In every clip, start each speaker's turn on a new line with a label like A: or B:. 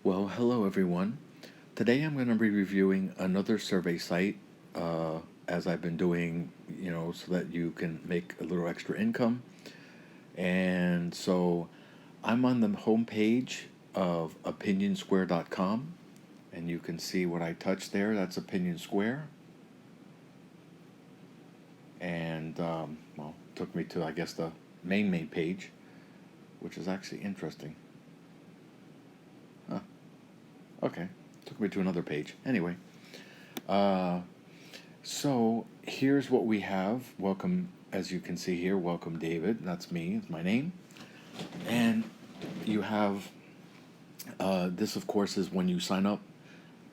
A: Well, hello everyone. Today I'm going to be reviewing another survey site, as I've been doing, so that you can make a little extra income. And so I'm on the homepage of opinionsquare.com, and you can see what I touched there. That's Opinion Square. And, well, took me to, I guess, the main page, which is actually interesting. Huh. Okay. Took me to another page. Anyway. Uh, So here's what we have. Welcome, as you can see here, welcome David. That's me, it's my name. And you have, this of course is when you sign up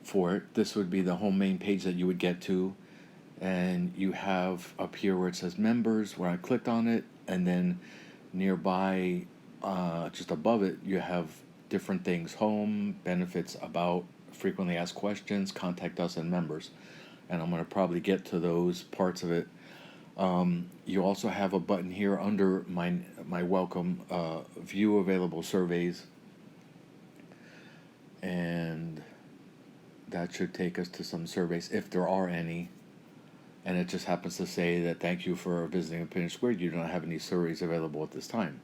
A: for it. This would be the home main page that you would get to. And you have up here where it says members, where I clicked on it. And then nearby, just above it, you have different things: home, benefits, about, frequently asked questions, contact us, and members. And I'm going to probably get to those parts of it. You also have a button here under my welcome, view available surveys, and that should take us to some surveys if there are any. And it just happens to say that thank you for visiting Opinion Squared. You don't have any surveys available at this time.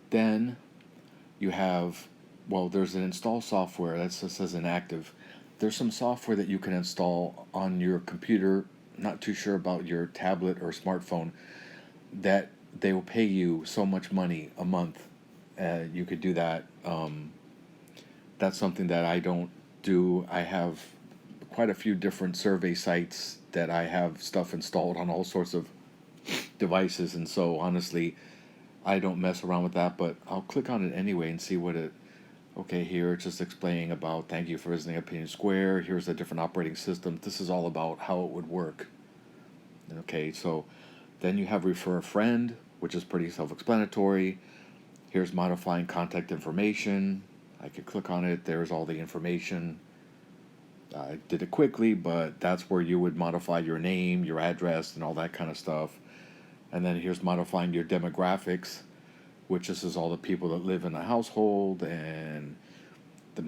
A: Then you have, well, there's an install software that says inactive. There's some software that you can install on your computer. Not too sure about your tablet or smartphone, that they will pay you so much money a month. You could do that. That's something that I don't do. I have quite a few different survey sites that I have stuff installed on all sorts of devices, and so honestly, I don't mess around with that. But I'll click on it anyway and see what it. Okay, here it's just explaining about thank you for visiting Opinion Square. Here's the different operating systems. This is all about how it would work. Okay, so then you have refer a friend, which is pretty self-explanatory. Here's modifying contact information. I could click on it. There's all the information. I did it quickly, but that's where you would modify your name, your address, and all that kind of stuff. And then here's modifying your demographics, which this is all the people that live in the household, and the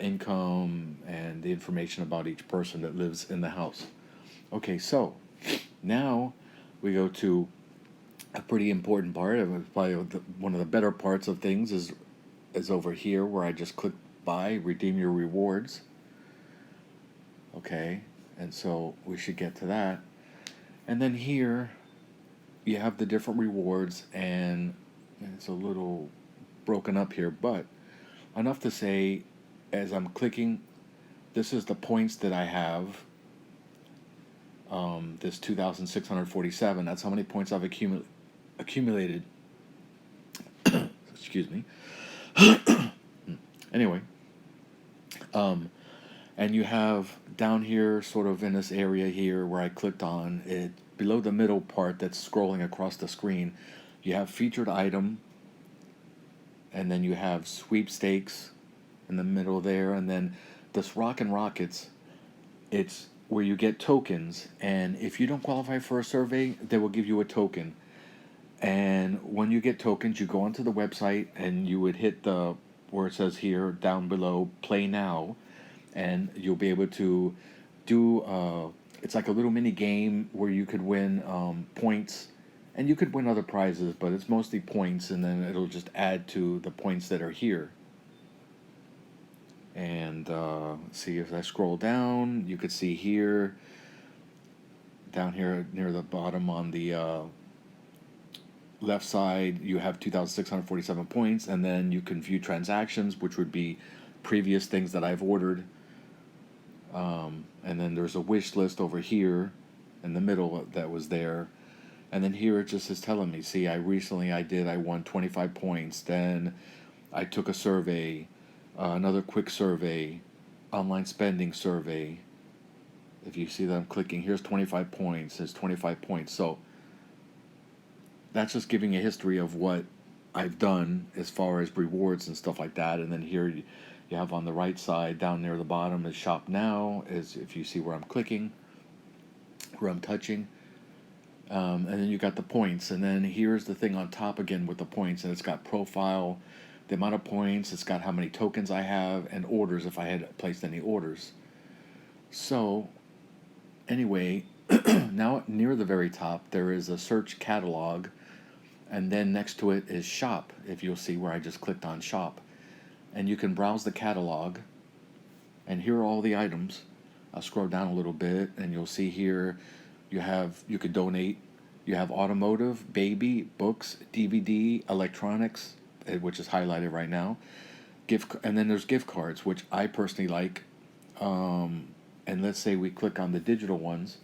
A: income, and the information about each person that lives in the house. Okay, so now we go to a pretty important part. Probably one of the better parts of things is over here where I just click buy, redeem your rewards. Okay, and so we should get to that. And then here you have the different rewards, and it's a little broken up here, but enough to say, as I'm clicking, this is the points that I have. This 2,647. That's how many points I've accumulated. Excuse me. Anyway, and you have down here, sort of in this area here where I clicked on it, below the middle part that's scrolling across the screen, you have featured item, and then you have sweepstakes in the middle there, and then this Rockin' Rockets, it's where you get tokens, and if you don't qualify for a survey, they will give you a token. And when you get tokens, you go onto the website and you would hit the where it says here down below, play now, and you'll be able to do. It's like a little mini game where you could win points, and you could win other prizes, but it's mostly points, and then it'll just add to the points that are here. And see, if I scroll down, you could see here, down here near the bottom on the left side, you have 2,647 points, and then you can view transactions, which would be previous things that I've ordered. And then there's a wish list over here in the middle that was there. And then here it just is telling me, see, I won 25 points. Then I took a survey, another quick survey, online spending survey. If you see that I'm clicking, here's 25 points, there's 25 points. So that's just giving a history of what I've done as far as rewards and stuff like that. And then here you have on the right side down near the bottom is shop now, is if you see where I'm clicking, where I'm touching. And then you got the points, and then here's the thing on top again with the points, and it's got profile. the amount of points, it's got how many tokens I have, and orders if I had placed any orders. So, anyway, now near the very top, there is a search catalog, and then next to it is shop, if you'll see where I just clicked on shop. And you can browse the catalog, and here are all the items. I'll scroll down a little bit, and you'll see here you could donate. You have automotive, baby, books, DVD, electronics, which is highlighted right now. And then there's gift cards, which I personally like. And let's say we click on the digital ones,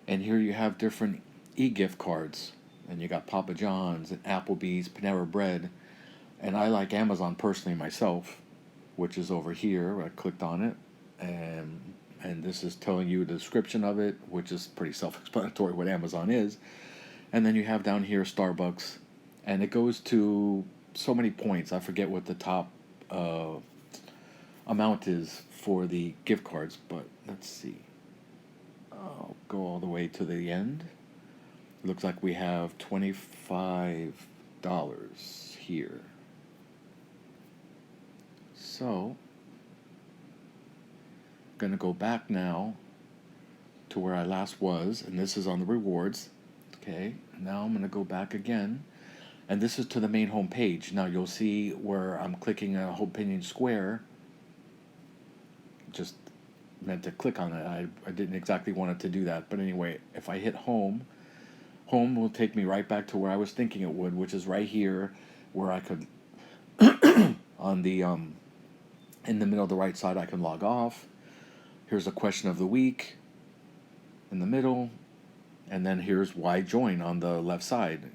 A: and here you have different e-gift cards, and you got Papa John's and Applebee's, Panera Bread, and I like Amazon personally myself, which is over here. I clicked on it, and this is telling you the description of it, which is pretty self-explanatory what Amazon is. And then you have down here Starbucks, and it goes to so many points. I forget what the top amount is for the gift cards, but let's see. I'll go all the way to the end. It looks like we have $25 here. So, I'm going to go back now to where I last was, and this is on the rewards. Okay, now I'm going to go back again, and this is to the main home page. Now you'll see where I'm clicking a Opinion Square. Just meant to click on it. I didn't exactly want it to do that, but anyway, if I hit home will take me right back to where I was thinking it would, which is right here, where I could on the in the middle of the right side I can log off. Here's a question of the week in the middle, and then here's why join on the left side.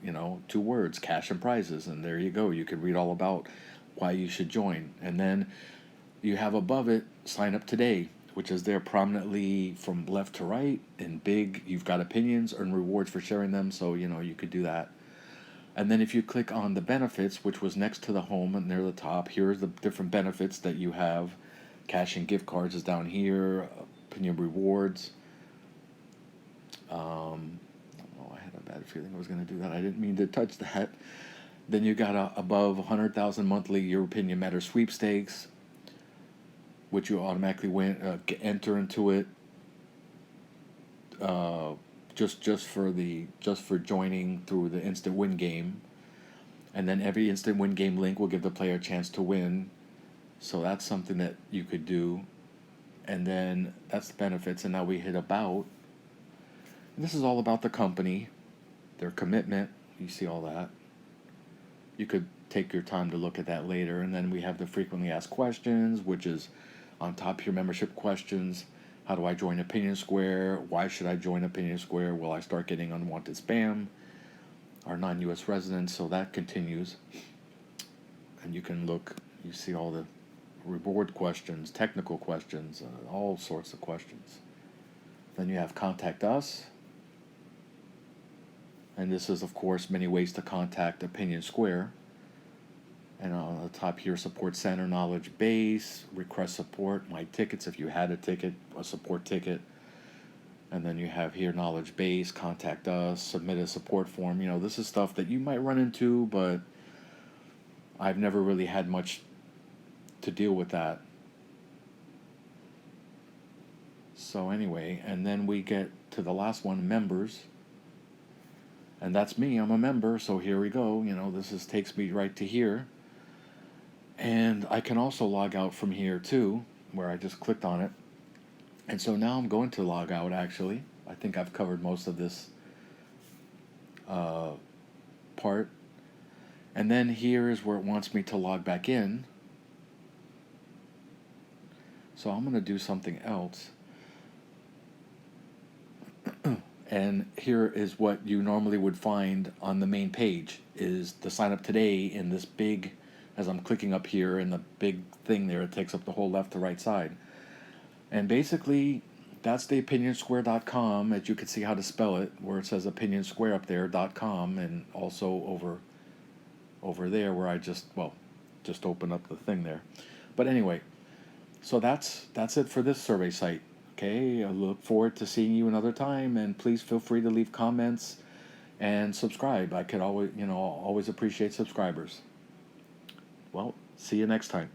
A: 2 words, cash and prizes, and there you go. You can read all about why you should join. And then you have above it sign up today, which is there prominently from left to right in big. You've got opinions, earn rewards for sharing them, so you could do that. And then if you click on the benefits, which was next to the home and near the top, here's the different benefits that you have. Cash and gift cards is down here, opinion rewards. I had a bad feeling I was going to do that. I didn't mean to touch that. Then you got above 100,000 monthly Your Opinion Matters sweepstakes, which you automatically enter into it. Just for joining through the instant win game, and then every instant win game link will give the player a chance to win. So that's something that you could do, and then that's the benefits. And now we hit about. And this is all about the company, their commitment. You see all that. You could take your time to look at that later, and then we have the frequently asked questions, which is on top here, membership questions. How do I join Opinion Square? Why should I join Opinion Square? Will I start getting unwanted spam? Our non-U.S. residents, so that continues. And you can look, you see all the reward questions, technical questions, all sorts of questions. Then you have Contact Us. And this is, of course, many ways to contact Opinion Square. And on the top here, Support Center, Knowledge Base, Request Support, My Tickets if you had a ticket, a support ticket. And then you have here Knowledge Base, Contact Us, Submit a support form. This is stuff that you might run into, but I've never really had much to deal with that. So anyway, and then we get to the last one, Members. And that's me, I'm a member, so here we go. This takes me right to here. And I can also log out from here too, where I just clicked on it. And so now I'm going to log out, actually. I think I've covered most of this part. And then here is where it wants me to log back in. So I'm going to do something else. And here is what you normally would find on the main page, is the sign up today in this big, as I'm clicking up here in the big thing there, it takes up the whole left to right side. And basically, that's the opinionsquare.com, as you can see how to spell it, where it says opinionsquare up there, .com, and also over there where I just opened up the thing there. But anyway, so that's it for this survey site. Okay, I look forward to seeing you another time, and please feel free to leave comments and subscribe. I could always appreciate subscribers. Well, see you next time.